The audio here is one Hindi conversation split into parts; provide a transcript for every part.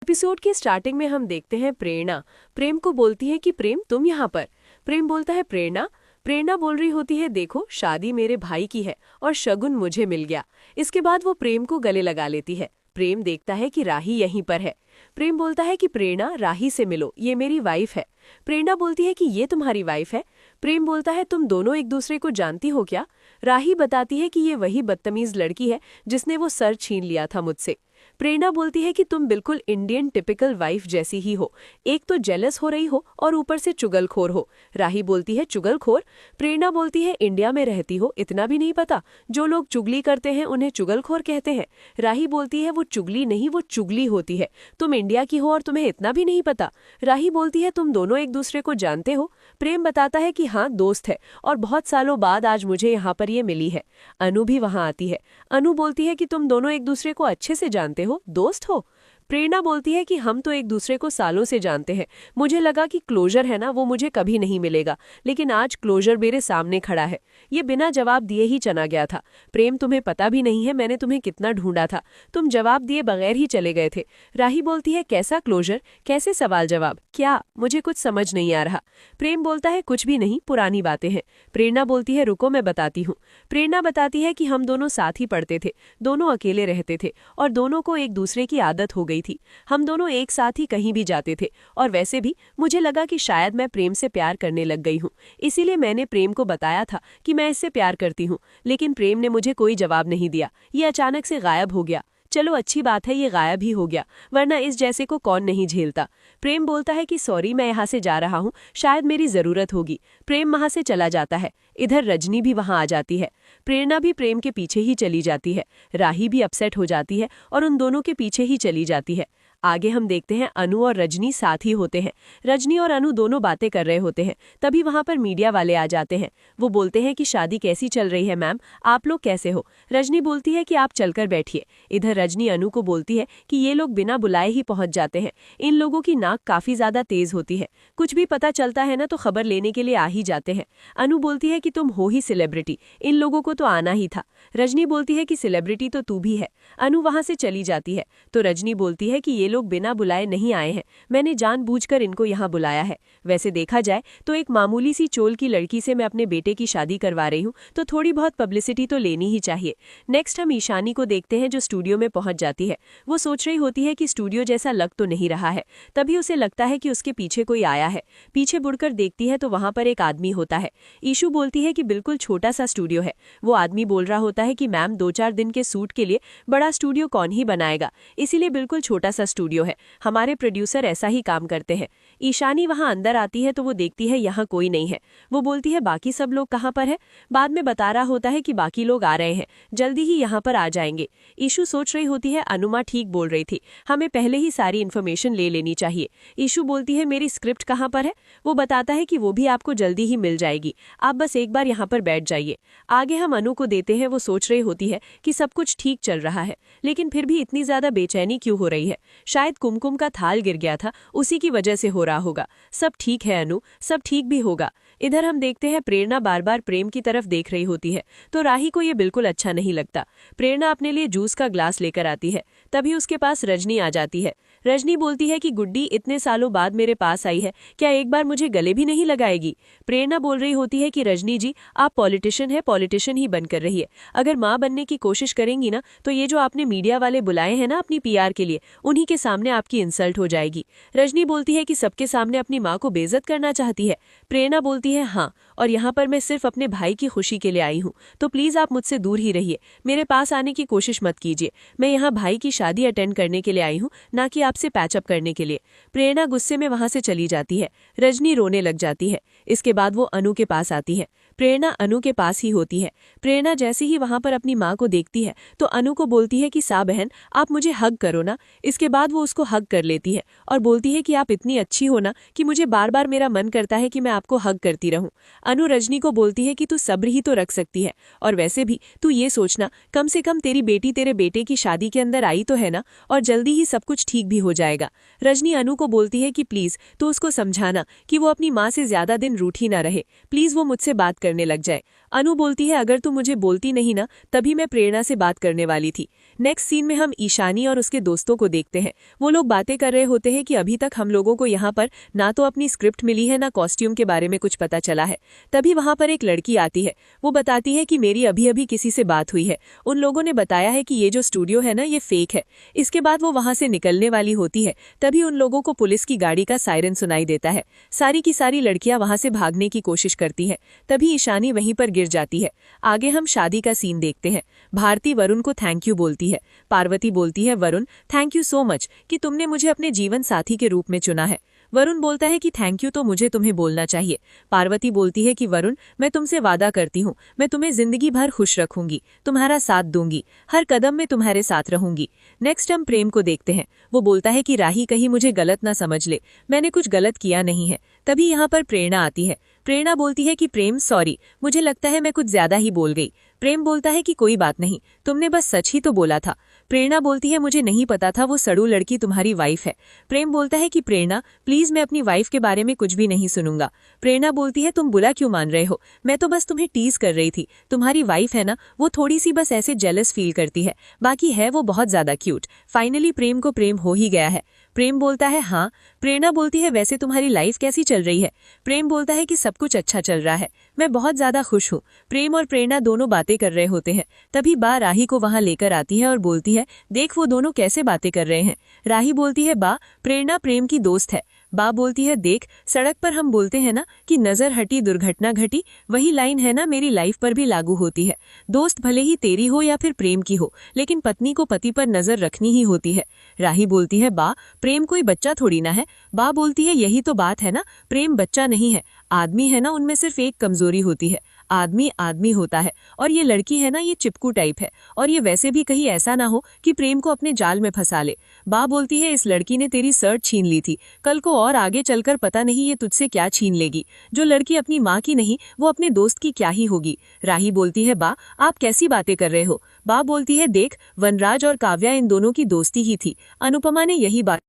एपिसोड की स्टार्टिंग में हम देखते हैं प्रेरणा प्रेम को बोलती है कि प्रेम तुम यहाँ पर। प्रेम बोलता है प्रेरणा। प्रेरणा बोल रही होती है देखो शादी मेरे भाई की है और शगुन मुझे मिल गया। इसके बाद वो प्रेम को गले लगा लेती है। प्रेम देखता है कि राही यहीं पर है। प्रेम बोलता है कि प्रेरणा राही से मिलो, ये मेरी वाइफ है। प्रेरणा बोलती है कि ये तुम्हारी वाइफ है। प्रेम बोलता है तुम दोनों एक दूसरे को जानती हो क्या। राही बताती है कि ये वही बदतमीज लड़की है जिसने वो सर छीन लिया था मुझसे। प्रेरणा बोलती है कि तुम बिल्कुल इंडियन टिपिकल वाइफ जैसी ही हो, एक तो जेलस हो रही हो और ऊपर से चुगलखोर हो। राही बोलती है चुगलखोर। प्रेरणा बोलती है इंडिया में रहती हो, इतना भी नहीं पता, जो लोग चुगली करते हैं उन्हें चुगलखोर कहते हैं। राही बोलती है वो चुगली नहीं, वो चुगली होती है। तुम इंडिया की हो और तुम्हें इतना भी नहीं पता। राही बोलती है तुम दोनों एक दूसरे को जानते हो। प्रेम बताता है कि हाँ दोस्त है और बहुत सालों बाद आज मुझे यहाँ पर ये मिली है। अनु भी वहाँ आती है। अनु बोलती है कि तुम दोनों एक दूसरे को अच्छे से जानते हो, दोस्त हो। प्रेरणा बोलती है कि हम तो एक दूसरे को सालों से जानते हैं, मुझे लगा कि क्लोजर है ना वो मुझे कभी नहीं मिलेगा, लेकिन आज क्लोजर मेरे सामने खड़ा है। ये बिना जवाब दिए ही चला गया था। प्रेम तुम्हें पता भी नहीं है मैंने तुम्हें कितना ढूंढा था, तुम जवाब दिए बगैर ही चले गए थे। राही बोलती है कैसा क्लोजर, कैसे सवाल जवाब, क्या, मुझे कुछ समझ नहीं आ रहा। प्रेम बोलता है कुछ भी नहीं, पुरानी बातें हैं। प्रेरणा बोलती है रुको मैं बताती हूँ। प्रेरणा बताती है कि हम दोनों साथ ही पढ़ते थे, दोनों अकेले रहते थे और दोनों को एक दूसरे की आदत हो गई थी। हम दोनों एक साथ ही कहीं भी जाते थे और वैसे भी मुझे लगा कि शायद मैं प्रेम से प्यार करने लग गई हूँ, इसीलिए मैंने प्रेम को बताया था कि मैं इससे प्यार करती हूँ, लेकिन प्रेम ने मुझे कोई जवाब नहीं दिया। ये अचानक से गायब हो गया। चलो अच्छी बात है ये गायब ही हो गया, वरना इस जैसे को कौन नहीं झेलता। प्रेम बोलता है कि सॉरी मैं यहाँ से जा रहा हूँ, शायद मेरी जरूरत होगी। प्रेम वहाँ से चला जाता है। इधर रजनी भी वहाँ आ जाती है। प्रेरणा भी प्रेम के पीछे ही चली जाती है। राही भी अपसेट हो जाती है और उन दोनों के पीछे ही चली जाती है। आगे हम देखते हैं अनु और रजनी साथ ही होते हैं। रजनी और अनु दोनों बातें कर रहे होते हैं, तभी वहां पर मीडिया वाले आ जाते हैं। वो बोलते हैं कि शादी कैसी चल रही है मैम, आप लोग कैसे हो। रजनी बोलती है कि आप चलकर बैठिए। इधर रजनी अनु को बोलती है कि ये लोग बिना बुलाए ही पहुंच जाते हैं, इन लोगों की नाक काफी ज्यादा तेज होती है, कुछ भी पता चलता है ना तो खबर लेने के लिए आ ही जाते हैं। अनु बोलती है कि तुम हो ही सेलिब्रिटी, इन लोगों को तो आना ही था। रजनी बोलती है कि सेलिब्रिटी तो तू भी है। अनु वहां से चली जाती है तो रजनी बोलती है कि ये लोग बिना बुलाए नहीं आए हैं, मैंने जानबूझकर इनको यहाँ बुलाया है। वैसे देखा जाए तो एक मामूली सी चोल की लड़की से मैं अपने बेटे की शादी करवा रही हूँ, तो थोड़ी बहुत पब्लिसिटी तो लेनी ही चाहिए। नेक्स्ट हम ईशानी को देखते हैं जो स्टूडियो में पहुंच जाती है। वो सोच रही होती है कि स्टूडियो जैसा लग तो नहीं रहा है, तभी उसे लगता है कि उसके पीछे कोई आया है। पीछे मुड़कर देखती है तो वहां पर एक आदमी होता है। ईशू बोलती है कि बिल्कुल छोटा सा स्टूडियो है। वो आदमी बोल रहा होता है कि मैम 2-4 दिन के सूट के लिए बड़ा स्टूडियो कौन ही बनाएगा, इसीलिए बिल्कुल छोटा सा स्टूडियो है, हमारे प्रोड्यूसर ऐसा ही काम करते हैं। ईशानी वहां अंदर आती है तो वो देखती है यहाँ कोई नहीं है। वो बोलती है बाकी सब लोग कहाँ पर है। बाद में बता रहा होता है कि बाकी लोग आ रहे हैं, जल्दी ही यहाँ पर आ जाएंगे। ईशू सोच रही होती है अनुमा ठीक बोल रही थी, हमें पहले ही सारी इन्फॉर्मेशन ले लेनी चाहिए। ईशू बोलती है मेरी स्क्रिप्ट कहाँ पर है। वो बताता है कि वो भी आपको जल्दी ही मिल जाएगी, आप बस एक बार यहाँ पर बैठ जाइए। आगे हम अनु को देते हैं। वो सोच रही होती है कि सब कुछ ठीक चल रहा है, लेकिन फिर भी इतनी ज्यादा बेचैनी क्यों हो रही है। शायद कुमकुम का थाल गिर गया था, उसी की वजह से हो रहा होगा। सब ठीक है अनु, सब ठीक भी होगा। इधर हम देखते हैं प्रेरणा बार बार प्रेम की तरफ देख रही होती है, तो राही को ये बिल्कुल अच्छा नहीं लगता। प्रेरणा अपने लिए जूस का ग्लास लेकर आती है, तभी उसके पास रजनी आ जाती है। रजनी बोलती है कि गुड्डी इतने सालों बाद मेरे पास आई है, क्या एक बार मुझे गले भी नहीं लगाएगी। प्रेरणा बोल रही होती है कि रजनी जी आप पॉलिटिशियन है, पॉलिटिशियन ही बनकर रहिए। अगर माँ बनने की कोशिश करेंगी ना तो ये जो आपने मीडिया वाले बुलाए हैं ना अपनी पीआर के लिए, उन्हीं के सामने आपकी इंसल्ट हो जाएगी। रजनी बोलती है कि सबके सामने अपनी माँ को बेइज्जत करना चाहती है। प्रेरणा बोलती है हाँ, और यहाँ पर मैं सिर्फ अपने भाई की खुशी के लिए आई हूँ, तो प्लीज आप मुझसे दूर ही रहिए, मेरे पास आने की कोशिश मत कीजिए। मैं यहाँ भाई की शादी अटेंड करने के लिए आई हूँ, ना कि आपसे पैचअप करने के लिए। प्रेरणा गुस्से में वहां से चली जाती है। रजनी रोने लग जाती है। इसके बाद वो अनु के पास आती है। प्रेरणा अनु के पास ही होती है। प्रेरणा जैसे ही वहां पर अपनी माँ को देखती है तो अनु को बोलती है कि सा बहन आप मुझे हग करो ना। इसके बाद वो उसको हग कर लेती है और बोलती है कि आप इतनी अच्छी हो ना कि मुझे बार बार मेरा मन करता है कि मैं आपको हग करती रहूं। अनु रजनी को बोलती है कि तू सब्र ही तो रख सकती है, और वैसे भी तू ये सोचना कम से कम तेरी बेटी तेरे बेटे की शादी के अंदर आई तो है ना, और जल्दी ही सब कुछ ठीक भी हो जाएगा। रजनी अनु को बोलती है कि प्लीज तू उसको समझाना कि वो अपनी माँ से ज्यादा दिन रूठी ना रहे, प्लीज वो मुझसे बात करने लग जाए। अनु बोलती है अगर तू मुझे बोलती नहीं ना तभी मैं प्रेरणा से बात करने वाली थी। नेक्स्ट सीन में हम ईशानी और उसके दोस्तों को देखते हैं। वो लोग बातें कर रहे होते हैं कि अभी तक हम लोगों को यहाँ पर ना तो अपनी स्क्रिप्ट मिली है ना कॉस्ट्यूम के बारे में कुछ पता चला है। तभी वहां पर एक लड़की आती है। वो बताती है कि मेरी अभी अभी किसी से बात हुई है, उन लोगों ने बताया है कि ये जो स्टूडियो है ना ये फेक है। इसके बाद वो वहां से निकलने वाली होती है, तभी उन लोगों को पुलिस की गाड़ी का सायरन सुनाई देता है। सारी की सारी लड़कियां वहां से भागने की कोशिश करती है, तभी ईशानी वहीं पर गिर जाती है। आगे हम शादी का सीन देखते हैं। भारती वरुण को थैंक यू बोलती है। पार्वती बोलती है, Varun thank you so much कि तुमने मुझे अपने जीवन साथी के रूप में चुना है। वरुण बोलता है कि थैंक यू तो मुझे तुम्हें बोलना चाहिए। पार्वती बोलती है कि वरुण मैं तुमसे वादा करती हूँ, मैं तुम्हें जिंदगी भर खुश रखूंगी, तुम्हारा साथ दूंगी, हर कदम में तुम्हारे साथ रहूंगी। नेक्स्ट हम प्रेम को देखते हैं। वो बोलता है कि राही कहीं मुझे गलत ना समझ ले, मैंने कुछ गलत किया नहीं है। तभी यहाँ पर प्रेरणा आती है। प्रेरणा बोलती है कि प्रेम सॉरी, मुझे लगता है मैं कुछ ज्यादा ही बोल गई। प्रेम बोलता है कि कोई बात नहीं, तुमने बस सच ही तो बोला था। प्रेरणा बोलती है मुझे नहीं पता था वो सड़ू लड़की तुम्हारी वाइफ है। प्रेम बोलता है कि प्रेरणा प्लीज मैं अपनी वाइफ के बारे में कुछ भी नहीं सुनूंगा। प्रेरणा बोलती है तुम बुरा क्यों मान रहे हो, मैं तो बस तुम्हें टीज कर रही थी। तुम्हारी वाइफ है ना, वो थोड़ी सी बस ऐसे जेलस फील करती है, बाकी है वो बहुत ज्यादा क्यूट। फाइनली प्रेम को प्रेम हो ही गया है। प्रेम बोलता है हाँ। प्रेरणा बोलती है वैसे तुम्हारी लाइफ कैसी चल रही है। प्रेम बोलता है कि सब कुछ अच्छा चल रहा है, मैं बहुत ज्यादा खुश हूँ। प्रेम और प्रेरणा दोनों बातें कर रहे होते हैं, तभी बा राही को वहां लेकर आती है और बोलती है देख वो दोनों कैसे बातें कर रहे हैं। राही बोलती है बा प्रेरणा प्रेम की दोस्त है। बा बोलती है देख सड़क पर हम बोलते हैं ना कि नजर हटी दुर्घटना घटी, वही लाइन है ना मेरी लाइफ पर भी लागू होती है। दोस्त भले ही तेरी हो या फिर प्रेम की हो, लेकिन पत्नी को पति पर नजर रखनी ही होती है। राही बोलती है बा प्रेम कोई बच्चा थोड़ी ना है। बा बोलती है यही तो बात है ना, प्रेम बच्चा नहीं है, आदमी है ना, उनमें सिर्फ एक कमजोरी होती है, आदमी आदमी होता है। और ये लड़की है ना ये चिपकू टाइप है, और ये वैसे भी कहीं ऐसा ना हो कि प्रेम को अपने जाल में फंसा ले। बा बोलती है इस लड़की ने तेरी शर्ट छीन ली थी, कल को और आगे चलकर पता नहीं ये तुझसे क्या छीन लेगी। जो लड़की अपनी माँ की नहीं वो अपने दोस्त की क्या ही होगी। राही बोलती है बा आप कैसी बातें कर रहे हो। बा बोलती है देख वनराज और काव्या इन दोनों की दोस्ती ही थी, अनुपमा ने यही बात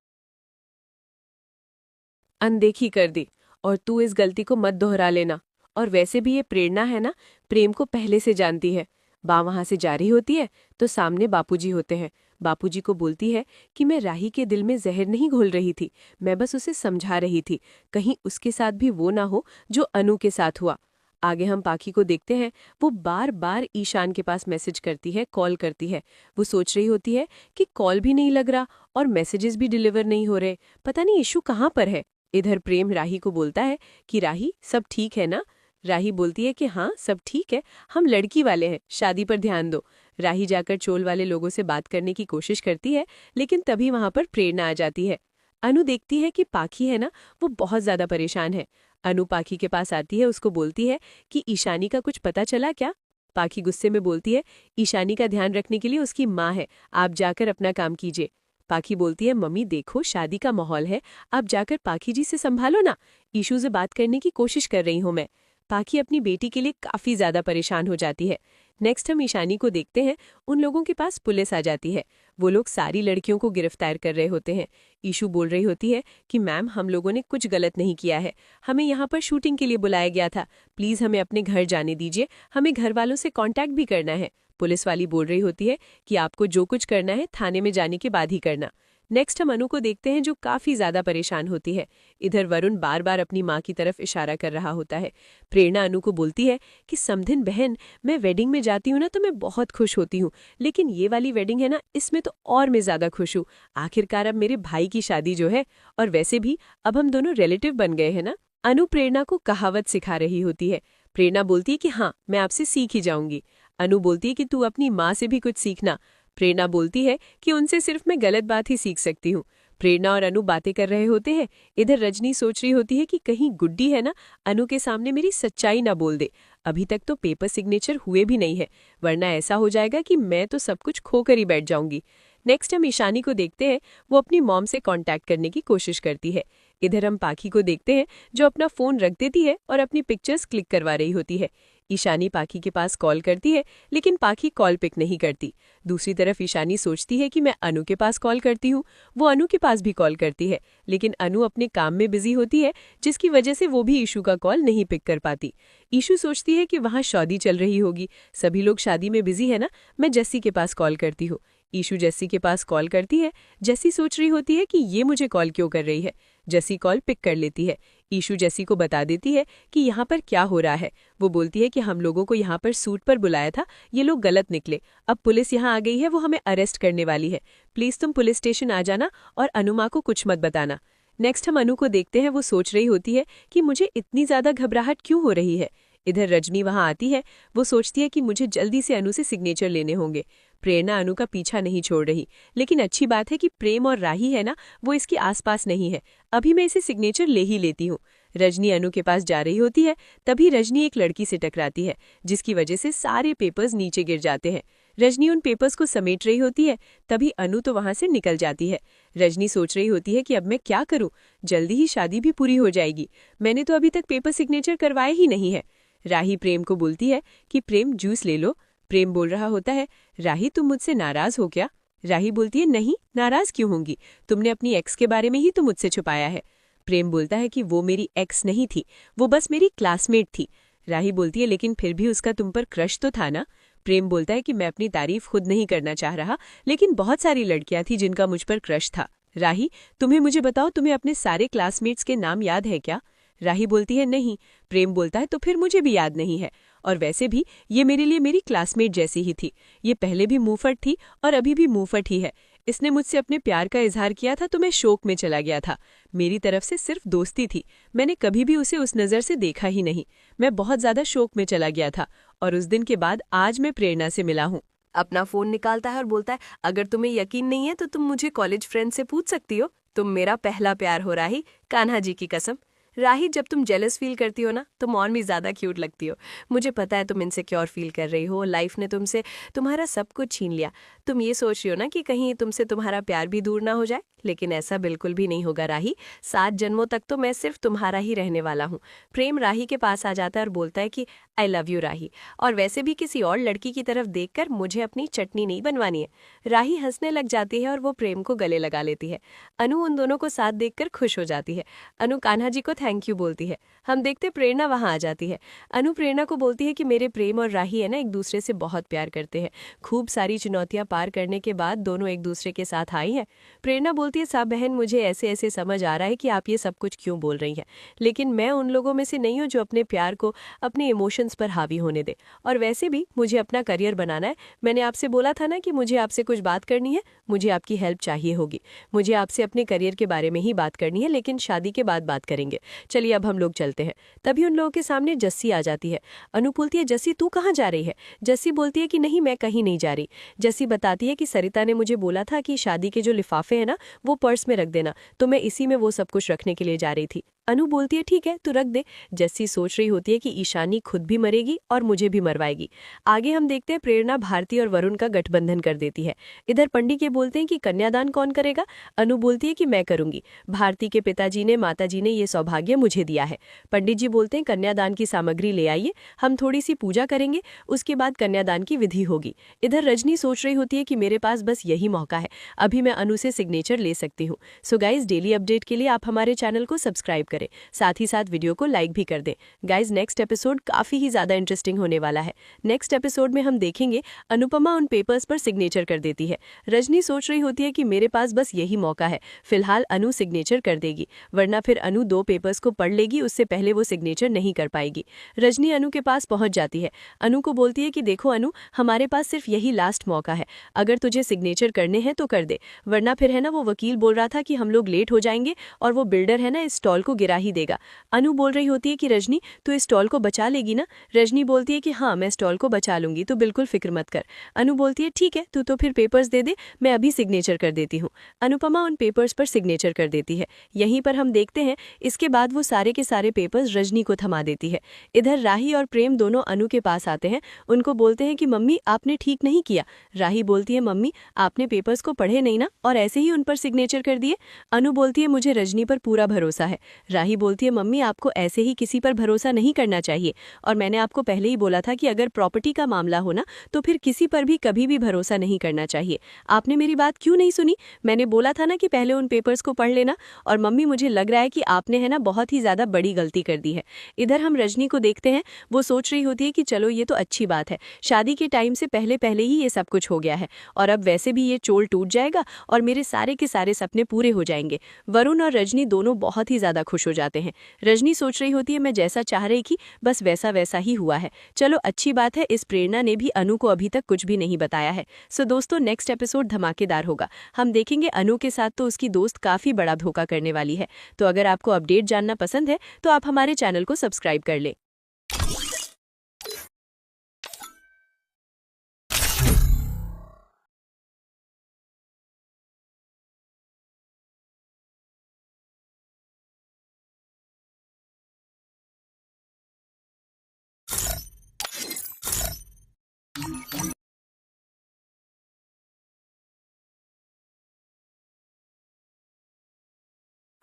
अनदेखी कर दी, और तू इस गलती को मत दोहरा लेना। और वैसे भी ये प्रेरणा है ना, प्रेम को पहले से जानती है। बा वहां से जा रही होती है तो सामने बापूजी होते हैं। बापूजी को बोलती है कि मैं राही के दिल में जहर नहीं घोल रही थी, मैं बस उसे समझा रही थी, कहीं उसके साथ भी वो ना हो जो अनु के साथ हुआ। आगे हम पाखी को देखते हैं। वो बार बार ईशान के पास मैसेज करती है, कॉल करती है। वो सोच रही होती है कि कॉल भी नहीं लग रहा और मैसेजेस भी डिलीवर नहीं हो रहे, पता नहीं इशू कहाँ पर है। इधर प्रेम राही को बोलता है कि राही सब ठीक है ना। राही बोलती है कि हाँ सब ठीक है, हम लड़की वाले हैं, शादी पर ध्यान दो। राही जाकर चोल वाले लोगों से बात करने की कोशिश करती है, लेकिन तभी वहां पर प्रेरणा आ जाती है। अनु देखती है कि पाखी है ना, वो बहुत ज्यादा परेशान है। अनु पाखी के पास आती है, उसको बोलती है कि ईशानी का कुछ पता चला क्या। पाखी गुस्से में बोलती है ईशानी का ध्यान रखने के लिए उसकी माँ है, आप जाकर अपना काम कीजिए। पाखी बोलती है मम्मी देखो शादी का माहौल है, आप जाकर पाखी जी से संभालो ना, ईशू से बात करने की कोशिश कर रही हूं मैं। पाखी अपनी बेटी के लिए काफी ज्यादा परेशान हो जाती है। नेक्स्ट हम ईशानी को देखते हैं। उन लोगों के पास पुलिस आ जाती है। वो लोग सारी लड़कियों को गिरफ्तार कर रहे होते हैं। ईशू बोल रही होती है कि मैम हम लोगों ने कुछ गलत नहीं किया है, हमें यहाँ पर शूटिंग के लिए बुलाया गया था, प्लीज हमें अपने घर जाने दीजिए, हमें घर वालों से कांटेक्ट भी करना है। पुलिस वाली बोल रही होती है कि आपको जो कुछ करना है थाने में जाने के बाद ही करना। नेक्स्ट हम अनु को देखते हैं जो काफी ज्यादा परेशान होती है। इधर वरुण बार बार अपनी माँ की तरफ इशारा कर रहा होता है। प्रेरणा अनु को बोलती है कि समधिन बहन मैं वेडिंग में जाती हूँ ना तो मैं बहुत खुश होती हूँ, लेकिन ये वाली वेडिंग है ना इसमें तो और मैं ज्यादा खुश हूँ, आखिरकार अब मेरे भाई की शादी जो है, और वैसे भी अब हम दोनों रिलेटिव बन गए हैं ना। अनु प्रेरणा को कहावत सिखा रही होती है। प्रेरणा बोलती है कि हाँ मैं आपसे सीख ही जाऊंगी। अनु बोलती है कि तू अपनी माँ से भी कुछ सीखना। प्रेरणा बोलती है कि उनसे सिर्फ मैं गलत बात ही सीख सकती हूँ। प्रेरणा और अनु बातें कर रहे होते हैं। इधर रजनी सोच रही होती है कि कहीं गुड्डी है ना, अनु के सामने मेरी सच्चाई ना बोल दे। अभी तक तो पेपर सिग्नेचर हुए भी नहीं है, वरना ऐसा हो जाएगा कि मैं तो सब कुछ खोकर ही बैठ जाऊंगी। नेक्स्ट हम ईशानी को देखते हैं। वो अपनी मॉम से कांटेक्ट करने की कोशिश करती है। इधर हम पाखी को देखते हैं जो अपना फोन रख देती है और अपनी पिक्चर्स क्लिक करवा रही होती है। ईशानी पाखी के पास कॉल करती है, लेकिन पाखी कॉल पिक नहीं करती। दूसरी तरफ ईशानी सोचती है कि मैं अनु के पास कॉल करती हूँ। वो अनु के पास भी कॉल करती है, लेकिन अनु अपने काम में बिजी होती है, जिसकी वजह से वो भी ईशू का कॉल नहीं पिक कर पाती। ईशू सोचती है कि वहाँ शादी चल रही होगी, सभी लोग शादी में बिजी है ना, मैं जस्सी के पास कॉल करती हूँ। ईशू जस्सी के पास कॉल करती है। जस्सी सोच रही होती है कि ये मुझे कॉल क्यों कर रही है। जस्सी कॉल पिक कर लेती है। ईशू जस्सी को बता देती है कि यहाँ पर क्या हो रहा है। वो बोलती है कि हम लोगों को यहाँ पर सूट पर बुलाया था, ये लोग गलत निकले, अब पुलिस यहाँ आ गई है, वो हमें अरेस्ट करने वाली है, प्लीज तुम पुलिस स्टेशन आ जाना और अनुमा को कुछ मत बताना। नेक्स्ट हम अनु को देखते हैं। वो सोच रही होती है कि मुझे इतनी ज्यादा घबराहट क्यों हो रही है। इधर रजनी वहां आती है। वो सोचती है कि मुझे जल्दी से अनु से सिग्नेचर लेने होंगे। प्रेरणा अनु का पीछा नहीं छोड़ रही, लेकिन अच्छी बात है कि प्रेम और राही है ना, वो इसके आसपास नहीं है। अभी मैं इसे सिग्नेचर ले ही लेती हूँ। रजनी अनु के पास जा रही होती है, तभी रजनी एक लड़की से टकराती है, जिसकी वजह से सारे पेपर्स नीचे गिर जाते हैं। रजनी उन पेपर्स को समेट रही होती है, तभी अनु तो वहां से निकल जाती है। रजनी सोच रही होती है कि अब मैं क्या करूं, जल्दी ही शादी भी पूरी हो जाएगी, मैंने तो अभी तक पेपर सिग्नेचर करवाए ही नहीं है। राही प्रेम को बोलती है कि प्रेम जूस ले लो। प्रेम बोल रहा होता है, राही तुम मुझसे नाराज हो क्या? राही बोलती है, नहीं, नाराज क्यों होंगी, तुमने अपनी एक्स के बारे में ही तो मुझसे छुपाया है। प्रेम बोलता है कि वो मेरी एक्स नहीं थी, वो बस मेरी क्लासमेट थी। राही बोलती है, लेकिन फिर भी उसका तुम पर क्रश तो था ना। प्रेम बोलता है कि मैं अपनी तारीफ खुद नहीं करना चाह रहा, लेकिन बहुत सारी लड़कियां थी जिनका मुझ पर क्रश था। राही, तुम्हें मुझे बताओ, तुम्हें अपने सारे क्लासमेट्स के नाम याद है क्या? राही बोलती है, नहीं। प्रेम बोलता है, तो फिर मुझे भी याद नहीं है, और वैसे भी ये मेरे लिए मेरी क्लासमेट जैसी ही थी, ये पहले भी मुंहफट थी और अभी भी मुंहफट ही है। इसने मुझसे अपने प्यार का इजहार किया था तो मैं शोक में चला गया था, मेरी तरफ से सिर्फ दोस्ती थी, मैंने कभी भी उसे उस नज़र से देखा ही नहीं, मैं बहुत ज्यादा शोक में चला गया था, और उस दिन के बाद आज मैं प्रेरणा से मिला हूँ। अपना फोन निकालता है और बोलता है, अगर तुम्हें यकीन नहीं है तो तुम मुझे कॉलेज फ्रेंड से पूछ सकती हो, तुम मेरा पहला प्यार हो राही, कान्हा जी की कसम। राही, जब तुम जेलस फील करती हो ना, तुम और भी ज्यादा क्यूट लगती हो। मुझे पता है तुम इनसिक्योर फील कर रही हो, लाइफ ने तुमसे तुम्हारा सब कुछ छीन लिया, तुम ये सोच रही हो ना कि कहीं तुमसे तुम्हारा प्यार भी दूर ना हो जाए, लेकिन ऐसा बिल्कुल भी नहीं होगा राही, 7 जन्मों तक तो मैं सिर्फ तुम्हारा ही रहने वाला हूँ। प्रेम राही के पास आ जाता है और बोलता है कि आई लव यू राही, और वैसे भी किसी और लड़की की तरफ देखकर मुझे अपनी चटनी नहीं बनवानी है। राही हंसने लग जाती है और वो प्रेम को गले लगा लेती है। अनु उन दोनों को साथ देखकर खुश हो जाती है। अनु कान्हा जी को थैंक यू बोलती है। हम देखते प्रेरणा वहां आ जाती है। अनु प्रेरणा को बोलती है कि मेरे प्रेम और राही है ना, एक दूसरे से बहुत प्यार करते हैं, खूब सारी चुनौतियां पार करने के बाद दोनों एक दूसरे के साथ आई हैं। प्रेरणा बोलती है, साहब बहन, मुझे ऐसे ऐसे समझ आ रहा है कि आप ये सब कुछ क्यों बोल रही हैं, लेकिन मैं उन लोगों में से नहीं हूँ जो अपने प्यार को अपने इमोशंस पर हावी होने दे, और वैसे भी मुझे अपना करियर बनाना है। मैंने आपसे बोला था ना कि मुझे आपसे कुछ बात करनी है, मुझे आपकी हेल्प चाहिए होगी, मुझे आपसे अपने करियर के बारे में ही बात करनी है, लेकिन शादी के बाद बात करेंगे, चलिए अब हम लोग चलते हैं। तभी उन लोगों के सामने जस्सी आ जाती है। अनु बोलती है, जस्सी तू कहाँ जा रही है? जस्सी बोलती है कि नहीं, मैं कहीं नहीं जा रही। जस्सी बताती है कि सरिता ने मुझे बोला था कि शादी के जो लिफाफे हैं ना, वो पर्स में रख देना, तो मैं इसी में वो सब कुछ रखने के लिए जा रही थी। अनु बोलती है, ठीक है, तू रख दे। जस्सी सोच रही होती है कि ईशानी खुद भी मरेगी और मुझे भी मरवाएगी। आगे हम देखते हैं प्रेरणा भारती और वरुण का गठबंधन कर देती है। इधर पंडित ये बोलते हैं कि कन्यादान कौन करेगा? अनु बोलती है कि मैं करूंगी, भारती के पिताजी ने, माताजी ने ये सौभाग्य मुझे दिया है। पंडित जी बोलते हैं, कन्यादान की सामग्री ले आइए, हम थोड़ी सी पूजा करेंगे, उसके बाद कन्यादान की विधि होगी। इधर रजनी सोच रही होती है कि मेरे पास बस यही मौका है, अभी मैं अनु से सिग्नेचर ले सकती हूँ। सो गाइज, डेली अपडेट के लिए आप हमारे चैनल को सब्सक्राइब करें, साथ ही साथ वीडियो को लाइक भी कर दें। गाइज, नेक्स्ट एपिसोड काफी ही ज्यादा इंटरेस्टिंग होने वाला है। नेक्स्ट एपिसोड में हम देखेंगे अनुपमा उन पेपर्स पर सिग्नेचर कर देती है। रजनी सोच रही होती है कि मेरे पास बस यही मौका है, फिलहाल अनु सिग्नेचर कर देगी, वरना फिर अनु 2 पेपर्स को पढ़ लेगी, उससे पहले वो सिग्नेचर नहीं कर पाएगी। रजनी अनु के पास पहुंच जाती है। अनु को बोलती है कि देखो अनु, हमारे पास सिर्फ यही लास्ट मौका है, अगर तुझे सिग्नेचर करने हैं तो कर दे, वरना फिर है ना, वो वकील बोल रहा था कि हम लोग लेट हो जाएंगे और वो बिल्डर है ना इस स्टॉल को गिरा ही देगा। अनु बोल रही होती है कि रजनी, तू इस स्टॉल को बचा लेगी ना? रजनी बोलती है कि हाँ, मैं स्टॉल को बचा लूंगी, तो बिल्कुल फिक्र मत कर। अनु बोलती है, ठीक है, तू तो फिर पेपर्स दे दे, मैं अभी सिग्नेचर कर देती हूँ। अनुपमा उन पेपर्स पर सिग्नेचर कर देती है। यहीं पर हम देखते हैं, इसके बाद वो सारे के सारे पेपर्स रजनी को थमा देती है। इधर राही और प्रेम दोनों अनु के पास आते हैं, उनको बोलते हैं कि मम्मी आपने ठीक नहीं किया। राही बोलती है, मम्मी आपने पेपर्स को पढ़े नहीं ना, और ऐसे ही उन पर सिग्नेचर कर दिए। अनु बोलती है, मुझे रजनी पर पूरा भरोसा है। राही बोलती है, मम्मी आपको ऐसे ही किसी पर भरोसा नहीं करना चाहिए, और मैंने आपको पहले ही बोला था कि अगर प्रॉपर्टी का मामला हो ना तो फिर किसी पर भी कभी भी भरोसा नहीं करना चाहिए। आपने मेरी बात क्यों नहीं सुनी? मैंने बोला था ना कि पहले उन पेपर्स को पढ़ लेना। और मम्मी मुझे लग रहा है कि आपने है ना बहुत ही ज़्यादा बड़ी गलती कर दी है। इधर हम रजनी को देखते हैं, वो सोच रही होती है कि चलो ये तो अच्छी बात है, शादी के टाइम से पहले पहले ही ये सब कुछ हो गया है और अब वैसे भी ये चोल टूट जाएगा और मेरे सारे के सारे सपने पूरे हो जाएंगे। वरुण और रजनी दोनों बहुत ही ज़्यादा खुश हो जाते हैं। रजनी सोच रही होती है, मैं जैसा चाह रही थी बस वैसा वैसा ही हुआ है। चलो अच्छी बात है, इस प्रेरणा ने भी अनु को अभी तक कुछ भी नहीं बताया है। सो दोस्तों, नेक्स्ट एपिसोड धमाकेदार होगा। हम देखेंगे अनु के साथ तो उसकी दोस्त काफ़ी बड़ा धोखा करने वाली है। तो अगर आपको अपडेट जानना पसंद है तो आप हमारे चैनल को सब्सक्राइब कर लें।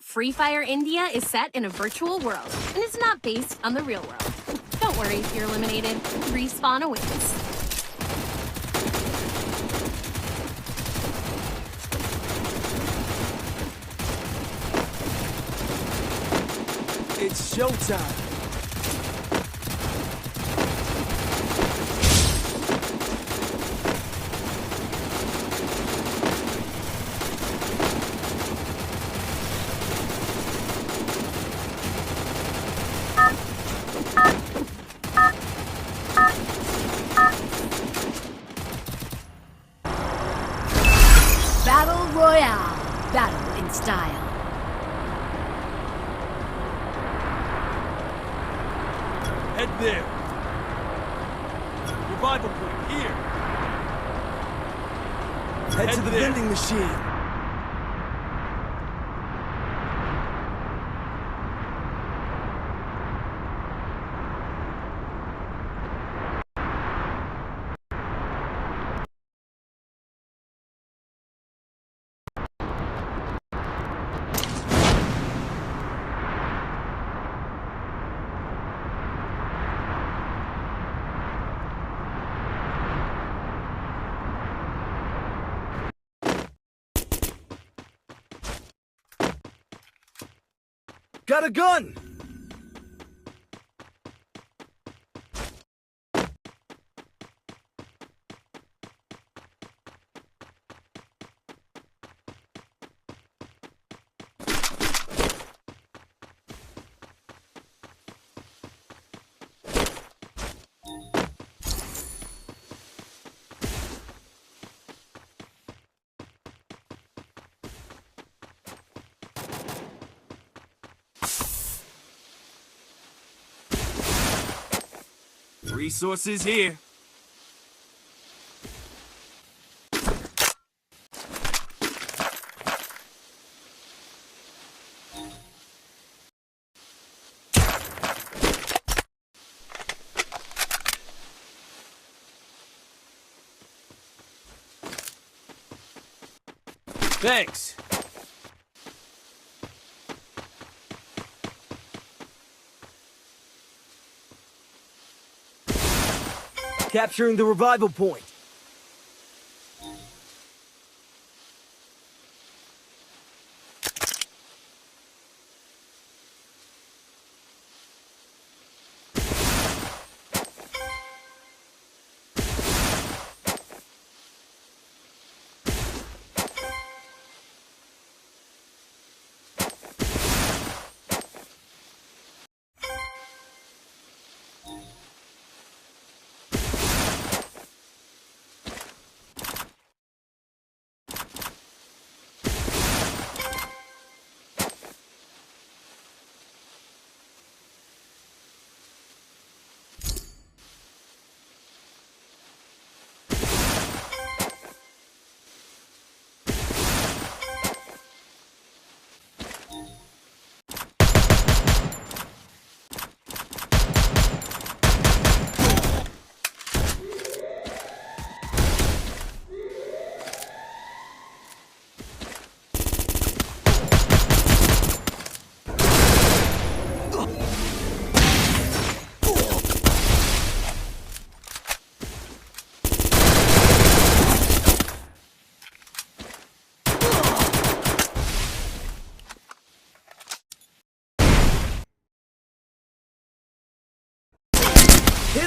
Free Fire India is set in a virtual world and is not based on the real world. Don't worry if you're eliminated. Respawn awaits. It's showtime. Battle Royale. Battle in style. Head there. Revival point here. Head to the vending machine. Got a gun! Resources here. Thanks. Capturing the revival point.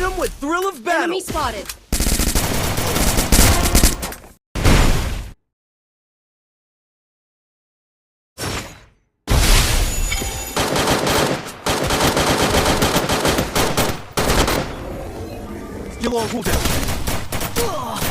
them with thrill of battle. Enemy spotted. Still on cooldown.